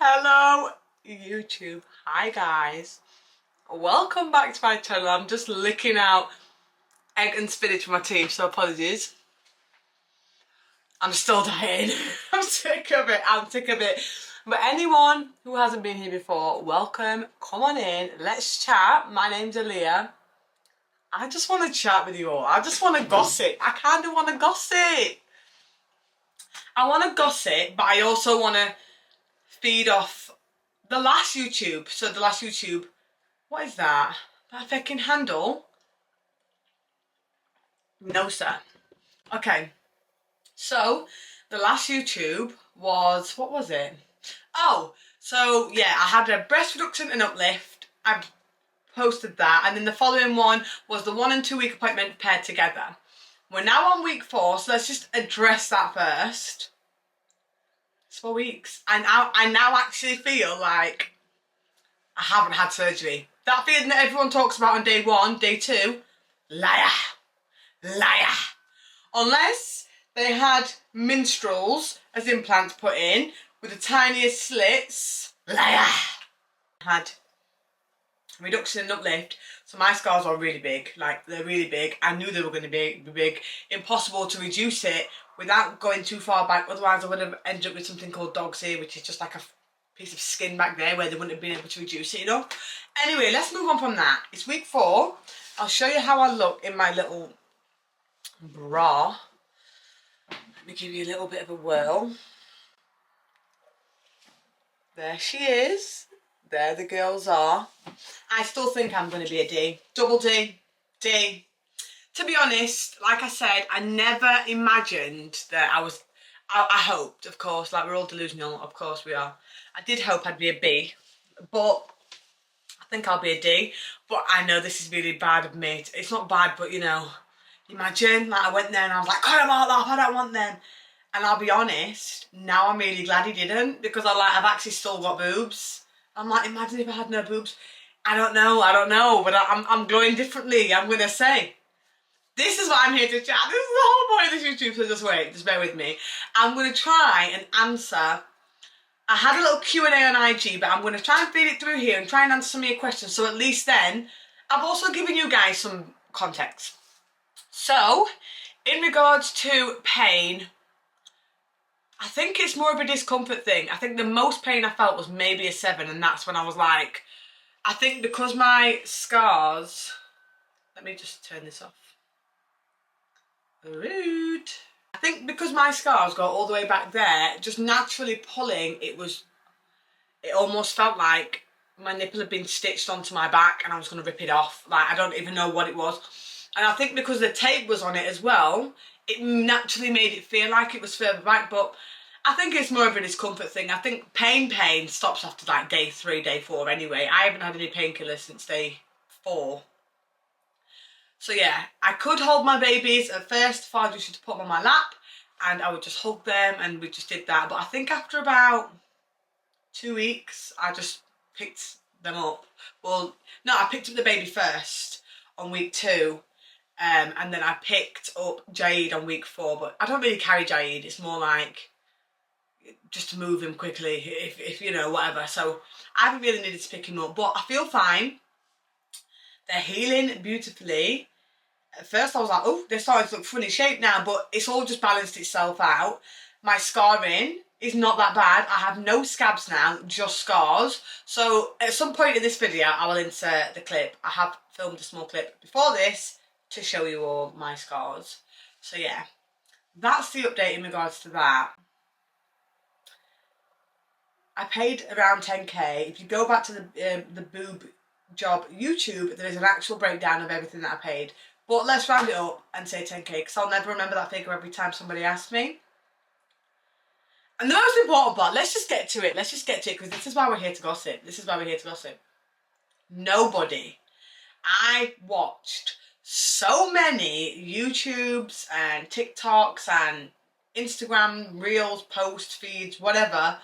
Hello YouTube. Hi guys. Welcome back to my channel. I'm just licking out egg and spinach from my teeth, so apologies. I'm still dying. I'm sick of it. But anyone who hasn't been here before, welcome. Come on in. Let's chat. My name's Aaliyah. I just want to chat with you all. I just want to gossip. I kind of want to gossip. I want to gossip, but I also want to feed off the last YouTube. So the last YouTube, what is that? That fucking handle? No, sir. Okay. So the last YouTube was, what was it? Oh, so yeah, I had a breast reduction and uplift. I posted that, and then the following one was the 1 and 2 week appointment paired together. We're now on week 4, so let's just address that first. It's 4 weeks. I now actually feel like I haven't had surgery. That feeling that everyone talks about on day 1, day 2, liar. Liar. Unless they had minstrels as implants put in with the tiniest slits. Liar. Had reduction and uplift, so my scars are really big. Like, they're really big. I knew they were going to be big. Impossible to reduce it without going too far back, otherwise I would have ended up with something called dog's ear, which is just like a piece of skin back there where they wouldn't have been able to reduce it, you know. Anyway, let's move on from that. It's week 4. I'll show you how I look in my little bra. Let me give you a little bit of a whirl. There she is. There the girls are. I still think I'm going to be a D. Double D. D. To be honest, like I said, I never imagined that I hoped, of course, like we're all delusional, of course we are. I did hope I'd be a B, but I think I'll be a D. But I know this is really bad of me. It's not bad, but you know, imagine, like I went there and I was like, cut them all off, I don't want them. And I'll be honest, now I'm really glad he didn't, because I've actually still got boobs. I'm like, imagine if I had no boobs. I don't know, but I'm glowing differently, I'm going to say. This is what I'm here to chat. This is the whole point of this YouTube, so just wait, just bear with me. I'm going to try and answer. I had a little Q&A on IG, but I'm going to try and feed it through here and try and answer some of your questions, so at least then I've also given you guys some context. So, in regards to pain, I think it's more of a discomfort thing. I think the most pain I felt was maybe a 7, and that's when I was like, I think because my scars, let me just turn this off. Rude. I think because my scars go all the way back there, just naturally pulling, it almost felt like my nipple had been stitched onto my back and I was going to rip it off. Like, I don't even know what it was. And I think because the tape was on it as well, it naturally made it feel like it was further back, but I think it's more of a discomfort thing. I think pain stops after like day 3, day 4 anyway. I haven't had any painkillers since day 4. So yeah, I could hold my babies. At first, Father used to put them on my lap and I would just hug them, and we just did that. But I think after about 2 weeks, I just picked them up. Well, no, I picked up the baby first on week 2. And then I picked up Jade on week 4, but I don't really carry Jade. It's more like just to move him quickly, if you know, whatever. So I haven't really needed to pick him up, but I feel fine. They're healing beautifully. At first I was like, oh, they're starting to look funny shape now, but it's all just balanced itself out. My scarring is not that bad. I have no scabs now, just scars. So at some point in this video, I will insert the clip. I have filmed a small clip before this to show you all my scars. So yeah, that's the update in regards to that. I paid around 10k. If you go back to the boob job YouTube, there is an actual breakdown of everything that I paid. But let's round it up and say 10k, because I'll never remember that figure every time somebody asks me. And the most important part, let's just get to it. Let's just get to it, because this is why we're here to gossip. This is why we're here to gossip. Nobody. I watched so many YouTubes and TikToks and Instagram reels, post feeds, whatever,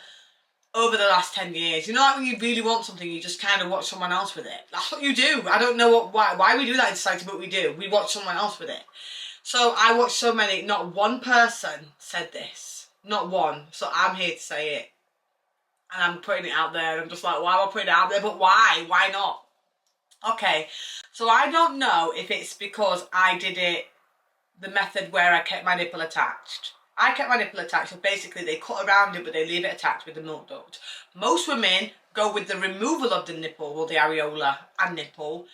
over the last 10 years. You know, like when you really want something, you just kind of watch someone else with it. That's what you do. I don't know why we do that in society, but we do. We watch someone else with it. So I watched so many, not one person said this. Not one. So I'm here to say it. and I'm putting it out there. I'm just like, why am I putting it out there? But why? Why not? Okay, so I don't know if it's because I did it the method where I kept my nipple attached. I kept my nipple attached, so basically they cut around it but they leave it attached with the milk duct. Most women go with the removal of the nipple, or the areola and nipple,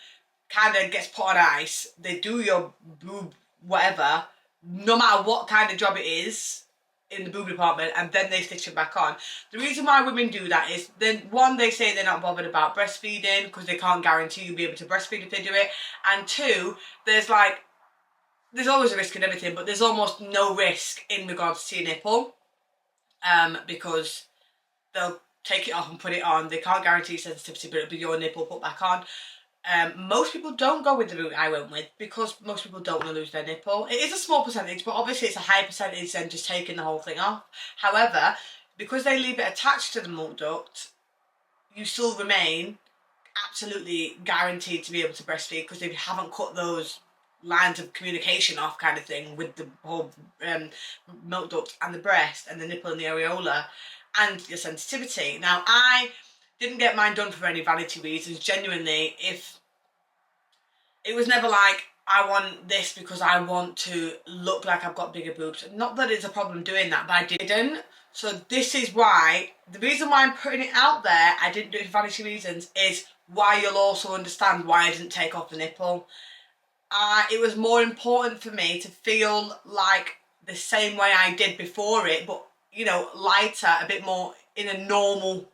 kind of gets put on ice. They do your boob, whatever, no matter what kind of job it is in the boob department, and then they stitch it back on. The reason why women do that is, then one, they say they're not bothered about breastfeeding because they can't guarantee you'll be able to breastfeed if they do it, and two, there's always a risk in everything, but there's almost no risk in regards to your nipple, because they'll take it off and put it on. They can't guarantee sensitivity, but it'll be your nipple put back on. Most people don't go with the route I went with because most people don't want to lose their nipple. It is a small percentage, but obviously it's a higher percentage than just taking the whole thing off. However, because they leave it attached to the milk duct, you still remain absolutely guaranteed to be able to breastfeed, because if you haven't cut those lines of communication off, kind of thing, with the whole milk duct and the breast and the nipple and the areola and your sensitivity. Now, I didn't get mine done for any vanity reasons. Genuinely, if it was never like, I want this because I want to look like I've got bigger boobs. Not that it's a problem doing that, but I didn't. So this is why, the reason why I'm putting it out there, I didn't do it for vanity reasons, is why you'll also understand why I didn't take off the nipple. It was more important for me to feel like the same way I did before it, but, you know, lighter, a bit more in a normal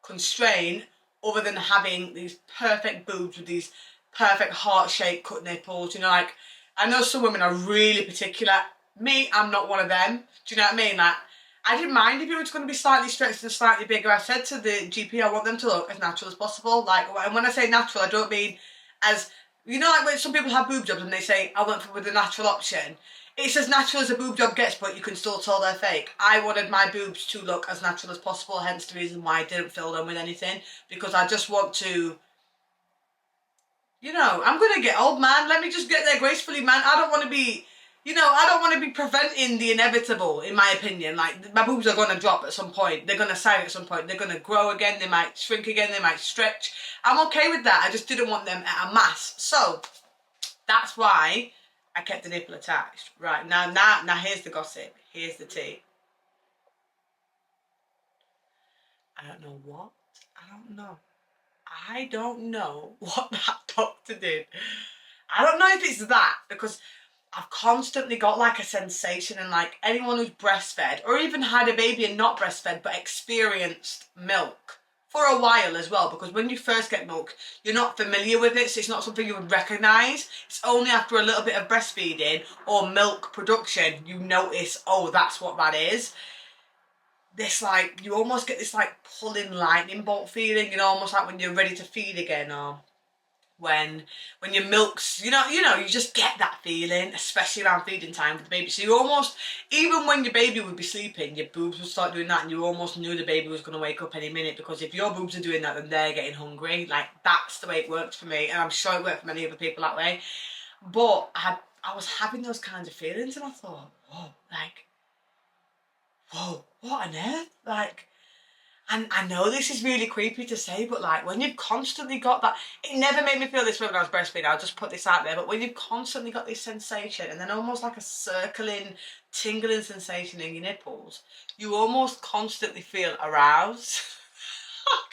constraint, other than having these perfect boobs with these perfect heart-shaped cut nipples. You know, like, I know some women are really particular. Me, I'm not one of them. Do you know what I mean? Like, I didn't mind if it was going to be slightly stretched and slightly bigger. I said to the GP, I want them to look as natural as possible. Like, and when I say natural, I don't mean as, you know, like when some people have boob jobs and they say, I went with a natural option. It's as natural as a boob job gets, but you can still tell they're fake. I wanted my boobs to look as natural as possible, hence the reason why I didn't fill them with anything, because I just want to, you know, I'm going to get old, man. Let me just get there gracefully, man. I don't want to be, you know, I don't want to be preventing the inevitable, in my opinion. Like, my boobs are going to drop at some point. They're going to sag at some point. They're going to grow again. They might shrink again. They might stretch. I'm okay with that. I just didn't want them at a mass. So, that's why I kept the nipple attached. Right, now here's the gossip. Here's the tea. I don't know what. I don't know what that doctor did. I don't know if it's that, because I've constantly got like a sensation, and like anyone who's breastfed or even had a baby and not breastfed but experienced milk for a while as well, because when you first get milk, you're not familiar with it, so it's not something you would recognise. It's only after a little bit of breastfeeding or milk production you notice, oh, that's what that is. This, like, you almost get this like pulling lightning bolt feeling, you know, almost like when you're ready to feed again, or when your milk's, you know, you just get that feeling, especially around feeding time with the baby. So you almost, even when your baby would be sleeping, your boobs would start doing that, and you almost knew the baby was going to wake up any minute, because if your boobs are doing that, then they're getting hungry. Like, that's the way it works for me, and I'm sure it worked for many other people that way. But I was having those kinds of feelings, and I thought, whoa, what on earth? Like, and I know this is really creepy to say, but like, when you've constantly got that, it never made me feel this way when I was breastfeeding, I'll just put this out there, but when you've constantly got this sensation, and then almost like a circling, tingling sensation in your nipples, you almost constantly feel aroused. Oh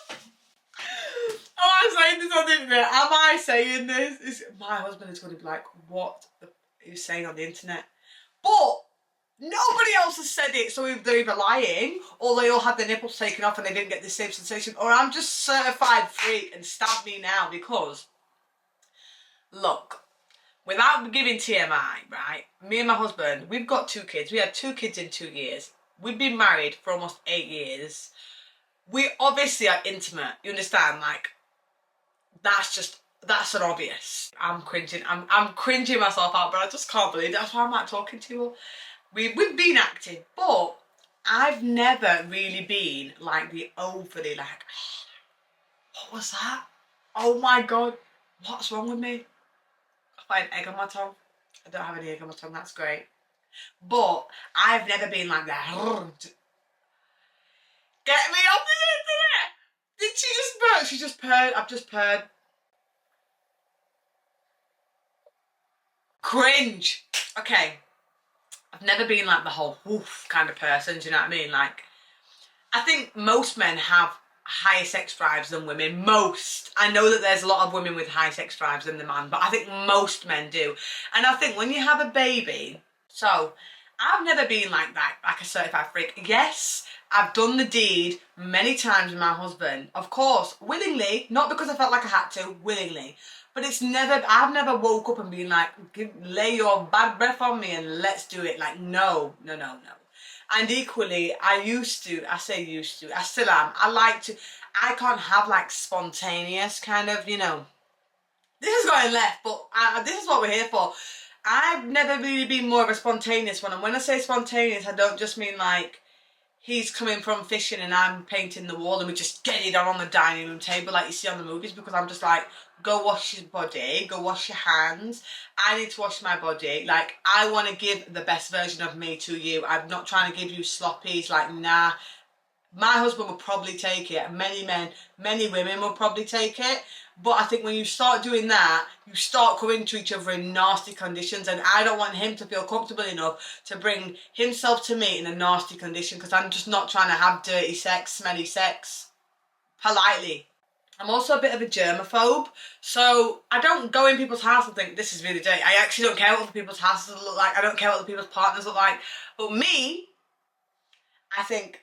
God. Am I saying this on the internet? Am I saying this? My husband is going to be like, what are you saying on the internet? But nobody else has said it, so they're either lying, or they all had their nipples taken off and they didn't get the same sensation, or I'm just certified freak and stab me now, because, look, without giving TMI, right, me and my husband, we've got 2 kids. We had 2 kids in 2 years. We've been married for almost 8 years. We obviously are intimate, you understand? Like, that's an obvious. I'm cringing. I'm cringing myself out, but I just can't believe it. That's why I'm like talking to you. We've been active, but I've never really been like the overly like, oh, what was that? Oh my God, what's wrong with me? I've got an egg on my tongue. I don't have any egg on my tongue, that's great. But I've never been like that. Get me off the internet! Did she just purr? She just purred. I've just purred. Cringe. Okay. I've never been like the whole woof kind of person, do you know what I mean? Like, I think most men have higher sex drives than women. Most. I know that there's a lot of women with high sex drives than the man, but I think most men do. And I think when you have a baby, so I've never been like that, like a certified freak. Yes, I've done the deed many times with my husband. Of course, willingly, not because I felt like I had to, willingly. But it's never, I've never woke up and been like, lay your bad breath on me and let's do it. Like, no. And equally, I still am. I can't have like spontaneous kind of, you know, this is going left, but this is what we're here for. I've never really been more of a spontaneous one. And when I say spontaneous, I don't just mean like, he's coming from fishing and I'm painting the wall and we just get it on the dining room table like you see on the movies, because I'm just like, go wash your body, go wash your hands. I need to wash my body. Like, I want to give the best version of me to you. I'm not trying to give you sloppies. Like, nah. My husband will probably take it. Many men, many women will probably take it. But I think when you start doing that, you start coming to each other in nasty conditions, and I don't want him to feel comfortable enough to bring himself to me in a nasty condition, because I'm just not trying to have dirty sex, smelly sex, politely. I'm also a bit of a germaphobe, so I don't go in people's house and think, this is really dirty. I actually don't care what other people's houses look like. I don't care what other people's partners look like. But me, I think,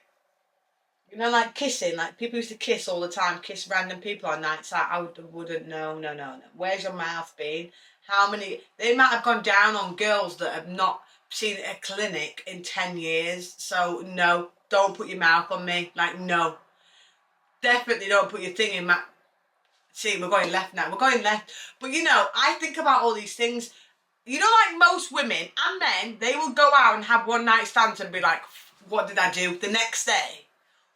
you know, like kissing, like people used to kiss all the time, kiss random people on nights out. I wouldn't, no. Where's your mouth been? How many, they might have gone down on girls that have not seen a clinic in 10 years. So no, don't put your mouth on me. Like, no. Definitely don't put your thing in my, see, we're going left now. We're going left. But you know, I think about all these things. You know, like most women and men, they will go out and have one night stands and be like, what did I do the next day?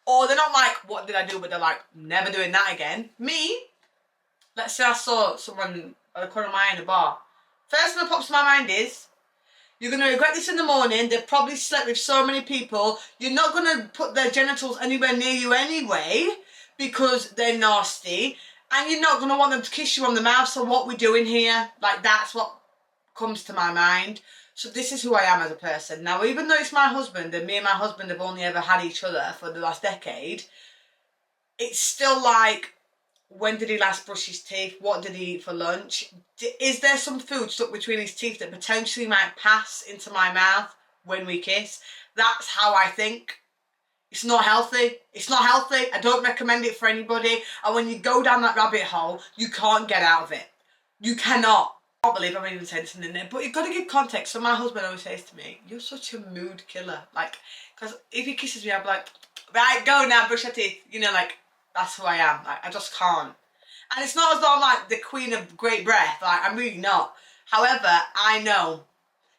Or they're not like, what did I do? But they're like, never doing that again. Me, let's say I saw someone at the corner of my eye in a bar. First thing that pops to my mind is, you're going to regret this in the morning. They've probably slept with so many people. You're not going to put their genitals anywhere near you anyway, because they're nasty. And you're not going to want them to kiss you on the mouth. So what we doing here? Like, that's what comes to my mind. So this is who I am as a person. Now, even though it's my husband and me and my husband have only ever had each other for the last decade, it's still like, when did he last brush his teeth? What did he eat for lunch? Is there some food stuck between his teeth that potentially might pass into my mouth when we kiss? That's how I think. It's not healthy. It's not healthy. I don't recommend it for anybody. And when you go down that rabbit hole, you can't get out of it. You cannot. I can't believe I'm even saying something in there, but you've got to give context. So my husband always says to me, you're such a mood killer. Like, because if he kisses me, I'm like, right, go now, brush your teeth. You know, like, that's who I am. Like, I just can't. And it's not as though I'm like the queen of great breath. Like, I'm really not. However, I know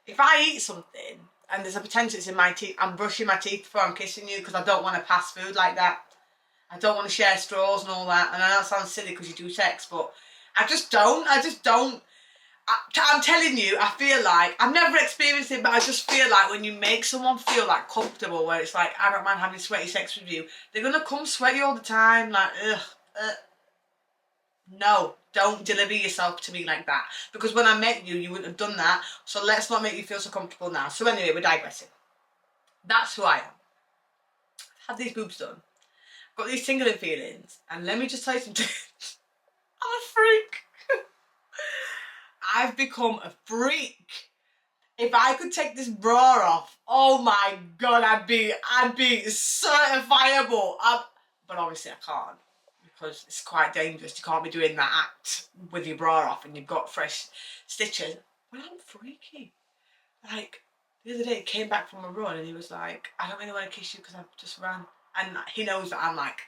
if I eat something and there's a potential it's in my teeth, I'm brushing my teeth before I'm kissing you, because I don't want to pass food like that. I don't want to share straws and all that. And I know it sounds silly because you do sex, but I just don't. I'm telling you, I feel like, I've never experienced it, but I just feel like when you make someone feel like comfortable, where it's like, I don't mind having sweaty sex with you, they're going to come sweaty all the time, like, no, don't deliver yourself to me like that. Because when I met you, you wouldn't have done that, so let's not make you feel so comfortable now. So anyway, we're digressing. That's who I am. I've had these boobs done. Got these tingling feelings, and let me just tell you something. I'm a freak. I've become a freak. If I could take this bra off, oh my god, I'd be certifiable. But obviously I can't, because it's quite dangerous. You can't be doing that act with your bra off and you've got fresh stitches. But I'm freaky. Like, the other day he came back from a run and he was like, I don't really want to kiss you because I've just ran. And he knows that I'm like,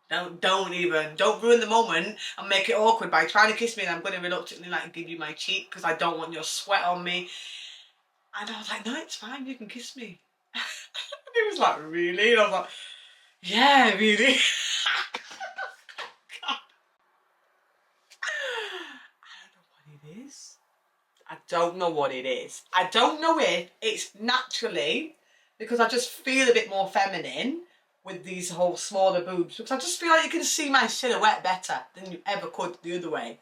don't ruin the moment and make it awkward by trying to kiss me, and I'm going to reluctantly like give you my cheek because I don't want your sweat on me. And I was like, no, it's fine, you can kiss me. And he was like, really? And I was like, yeah, really. I don't know what it is. I don't know if it's naturally because I just feel a bit more feminine, with these whole smaller boobs, because I just feel like you can see my silhouette better than you ever could the other way.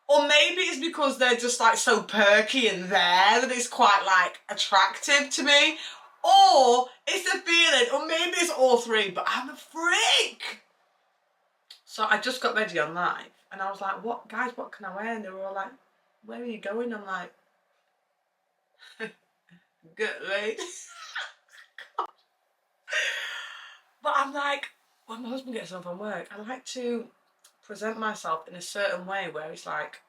Or maybe it's because they're just like so perky and there that it's quite like attractive to me. Or it's the feeling, or maybe it's all three, but I'm a freak. So I just got ready on live and I was like, what, guys, what can I wear? And they were all like, where are you going? I'm like, Girly. But I'm like, when my husband gets home from work, I like to present myself in a certain way where it's like,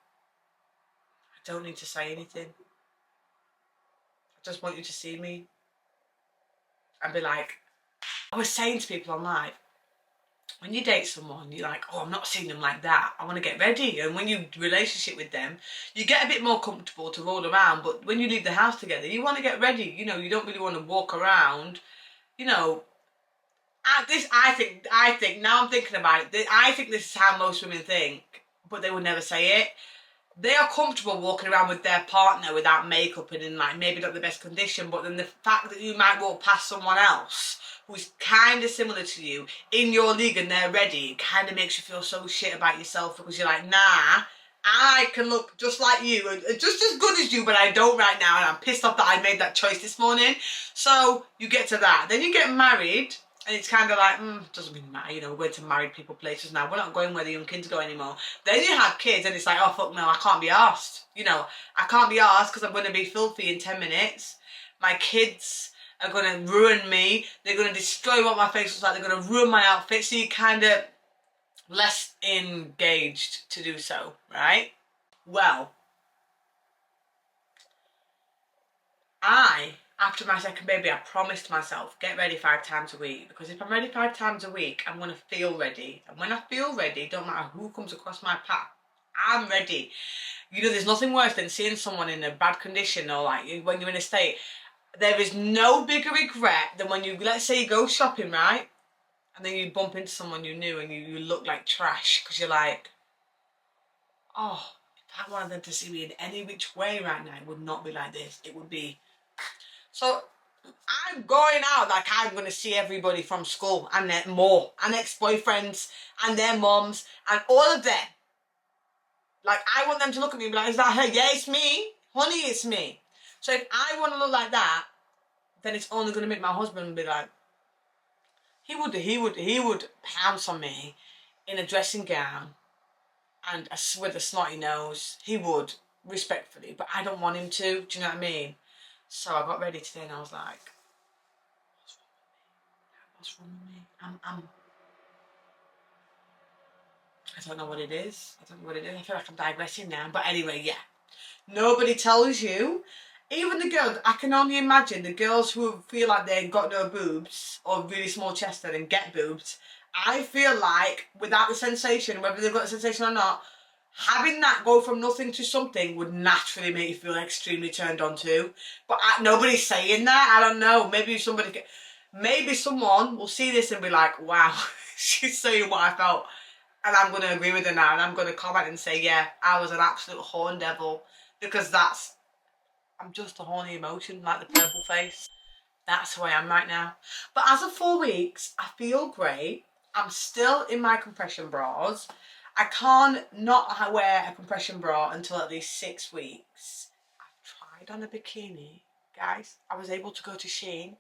I don't need to say anything. I just want you to see me and be like, I was saying to people on live, when you date someone, you're like, oh, I'm not seeing them like that. I want to get ready. And when you relationship with them, you get a bit more comfortable to roll around. But when you leave the house together, you want to get ready. You know, you don't really want to walk around, you know. I think, now I'm thinking about it, I think this is how most women think, but they would never say it. They are comfortable walking around with their partner without makeup and in like maybe not the best condition, but then the fact that you might walk past someone else who's kind of similar to you in your league and they're ready, it kind of makes you feel so shit about yourself, because you're like, nah, I can look just like you, just as good as you, but I don't right now, and I'm pissed off that I made that choice this morning. So you get to that. Then you get married, and it's kind of like, doesn't really matter, you know, we're going to married people places now. We're not going where the young kids go anymore. Then you have kids and it's like, oh, fuck no, I can't be arsed. You know, I can't be arsed because I'm going to be filthy in 10 minutes. My kids are going to ruin me. They're going to destroy what my face looks like. They're going to ruin my outfit. So you're kind of less engaged to do so, right? Well, after my second baby, I promised myself, get ready 5 times a week. Because if I'm ready 5 times a week, I'm going to feel ready. And when I feel ready, don't matter who comes across my path, I'm ready. You know, there's nothing worse than seeing someone in a bad condition, or like when you're in a state. There is no bigger regret than when you, let's say you go shopping, right? And then you bump into someone you knew and you look like trash. Because you're like, oh, if I wanted them to see me in any which way right now, it would not be like this. It would be... So I'm going out like I'm going to see everybody from school and their more, and ex-boyfriends and their moms and all of them. Like, I want them to look at me and be like, is that her? Yeah, it's me. Honey, it's me. So if I want to look like that, then it's only going to make my husband be like, he would pounce on me in a dressing gown and with a snotty nose. He would, respectfully, but I don't want him to. Do you know what I mean? So I got ready today and I was like, what's wrong with me? I don't know what it is. I don't know what it is. I feel like I'm digressing now. But anyway, yeah. Nobody tells you. Even the girls, I can only imagine the girls who feel like they've got no boobs or really small chested and get boobs. I feel like without the sensation, whether they've got the sensation or not, having that go from nothing to something would naturally make you feel extremely turned on to. But nobody's saying that. I don't know. Maybe someone will see this and be like, wow, she's saying what I felt. And I'm going to agree with her now. And I'm going to comment and say, yeah, I was an absolute horn devil. Because I'm just a horny emotion, like the purple face. That's who I am right now. But as of 4 weeks, I feel great. I'm still in my compression bras. I can't not wear a compression bra until at least 6 weeks. I've tried on a bikini. Guys, I was able to go to Shein.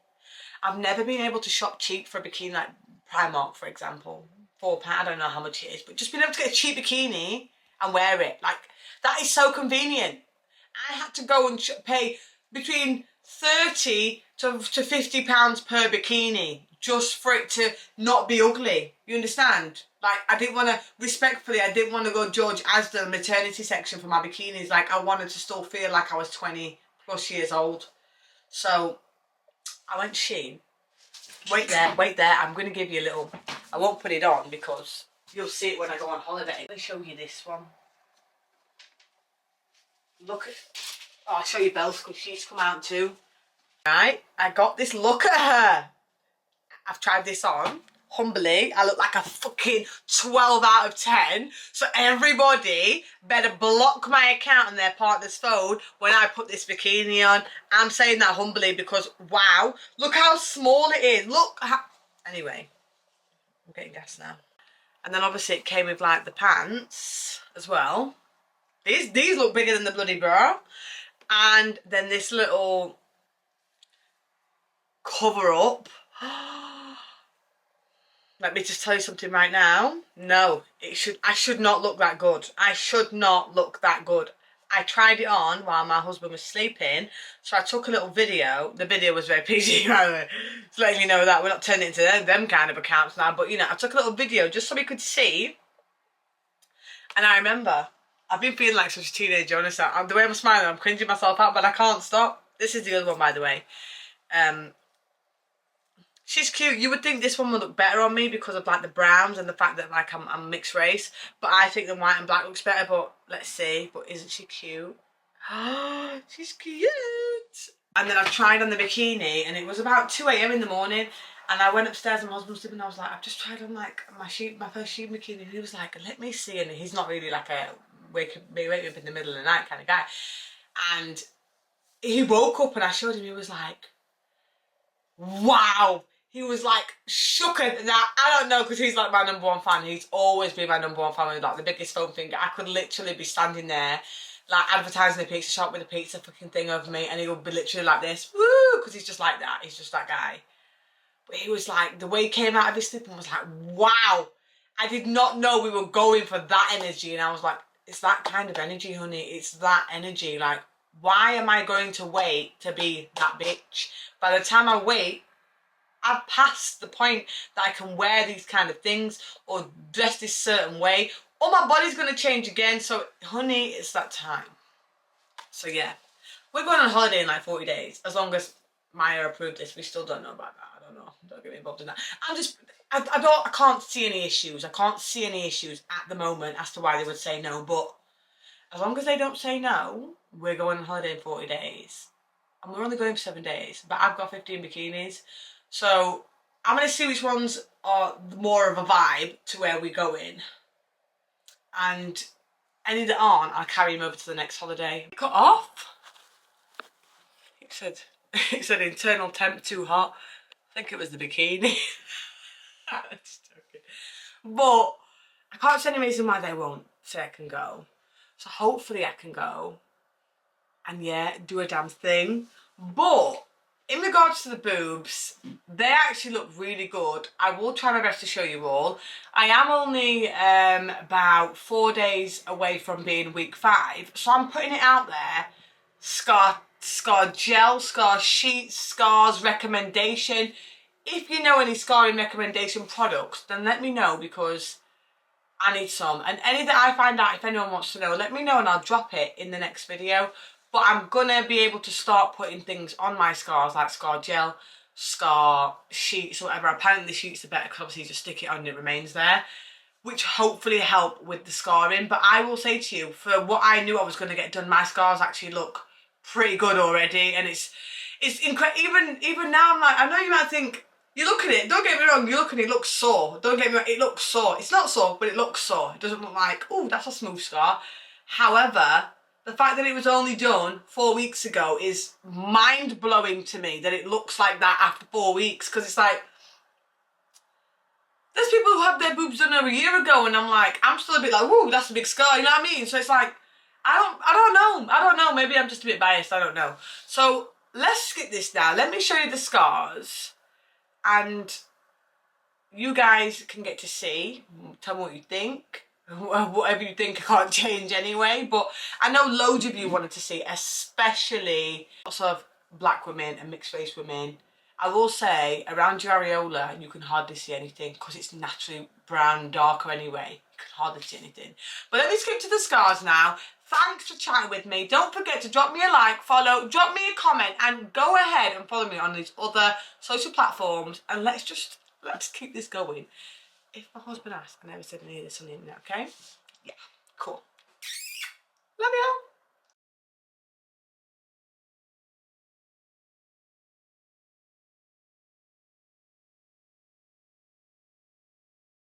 I've never been able to shop cheap for a bikini, like Primark, for example. £4, I don't know how much it is, but just being able to get a cheap bikini and wear it. Like, that is so convenient. I had to go and pay between 30 to £50 per bikini just for it to not be ugly. You understand? Like, I didn't want to, respectfully, I didn't want to go George Asda maternity section for my bikinis. Like, I wanted to still feel like I was 20 plus years old. So I went Shein. Wait there, I'm going to give you a little, I won't put it on because you'll see it when I go on holiday. Let me show you this one. Look at, oh, I'll show you Belle's because she's come out too. Right, I got this, look at her. I've tried this on, humbly. I look like a fucking 12 out of 10. So everybody better block my account on their partner's phone when I put this bikini on. I'm saying that humbly because, wow, look how small it is. Look how, Anyway, I'm getting gas now. And then obviously it came with like the pants as well. These look bigger than the bloody bra. And then this little cover up. Let me just tell you something right now. No, I should not look that good. I should not look that good. I tried it on while my husband was sleeping, so I took a little video. The video was very PG, by the way. Just letting you know that we're not turning into them kind of accounts now, but you know, I took a little video just so we could see. And I remember, I've been feeling like such a teenager, honestly. The way I'm smiling, I'm cringing myself out, but I can't stop. This is the other one, by the way. She's cute. You would think this one would look better on me because of like the browns and the fact that like I'm mixed race. But I think the white and black looks better. But let's see. But isn't she cute? Oh, she's cute. And then I tried on the bikini, and it was about 2 a.m. in the morning. And I went upstairs and my husband was sleeping, and I was like, I've just tried on like my first sheet bikini. And he was like, let me see. And he's not really like a wake me up in the middle of the night kind of guy. And he woke up and I showed him. He was like, wow. He was like shook. Now I don't know, because he's like my #1 fan. He's always been my #1 fan with like the biggest foam finger. I could literally be standing there like advertising the pizza shop with a pizza fucking thing over me, and he would be literally like this, woo, because he's just like that. He's just that guy. But he was like, the way he came out of his sleep, and was like, wow. I did not know we were going for that energy, and I was like, it's that kind of energy, honey. It's that energy. Like, why am I going to wait to be that bitch? By the time I wait, I've passed the point that I can wear these kind of things or dress this certain way, or my body's going to change again. So, honey, it's that time. So, yeah. We're going on holiday in like 40 days. As long as Maya approved this. We still don't know about that. I don't know. Don't get me involved in that. I can't see any issues. I can't see any issues at the moment as to why they would say no. But as long as they don't say no, we're going on holiday in 40 days. And we're only going for 7 days. But I've got 15 bikinis. So I'm going to see which ones are more of a vibe to where we're going. And any that aren't, I'll carry them over to the next holiday. Cut off. It said internal temp too hot. I think it was the bikini. I'm just joking. But I can't see any reason why they won't say I can go. So hopefully I can go and yeah, do a damn thing. But in regards to the boobs, they actually look really good. I will try my best to show you all. I am only about 4 days away from being week 5. So I'm putting it out there. Scar gel, scar sheets, scars recommendation. If you know any scarring recommendation products, then let me know, because I need some. And any that I find out, if anyone wants to know, let me know and I'll drop it in the next video. But I'm gonna be able to start putting things on my scars, like scar gel, scar sheets, or whatever. Apparently the sheets are better because obviously you just stick it on and it remains there, which hopefully help with the scarring. But I will say to you, for what I knew I was going to get done, my scars actually look pretty good already. And it's incredible. Even now I'm like, I know you might think, you look at it, don't get me wrong, you look at it, it looks sore. Don't get me wrong, it looks sore. It's not sore, but it looks sore. It doesn't look like, oh, that's a smooth scar. However, the fact that it was only done 4 weeks ago is mind-blowing to me, that it looks like that after 4 weeks. Because it's like, there's people who have their boobs done over a year ago, and I'm like, I'm still a bit like, whoa, that's a big scar, you know what I mean? So it's like, I don't know, maybe I'm just a bit biased, I don't know. So let's skip this now. Let me show you the scars, and you guys can get to see, tell me what you think. Whatever you think, I can't change anyway, but I know loads of you wanted to see, especially lots of black women and mixed race women. I will say, around your areola, you can hardly see anything because it's naturally brown and darker anyway. You can hardly see anything. But let me skip to the scars now. Thanks for chatting with me. Don't forget to drop me a like, follow, drop me a comment, and go ahead and follow me on these other social platforms, and let's keep this going. If my husband asks, I never said any of this on the internet, okay? Yeah, cool.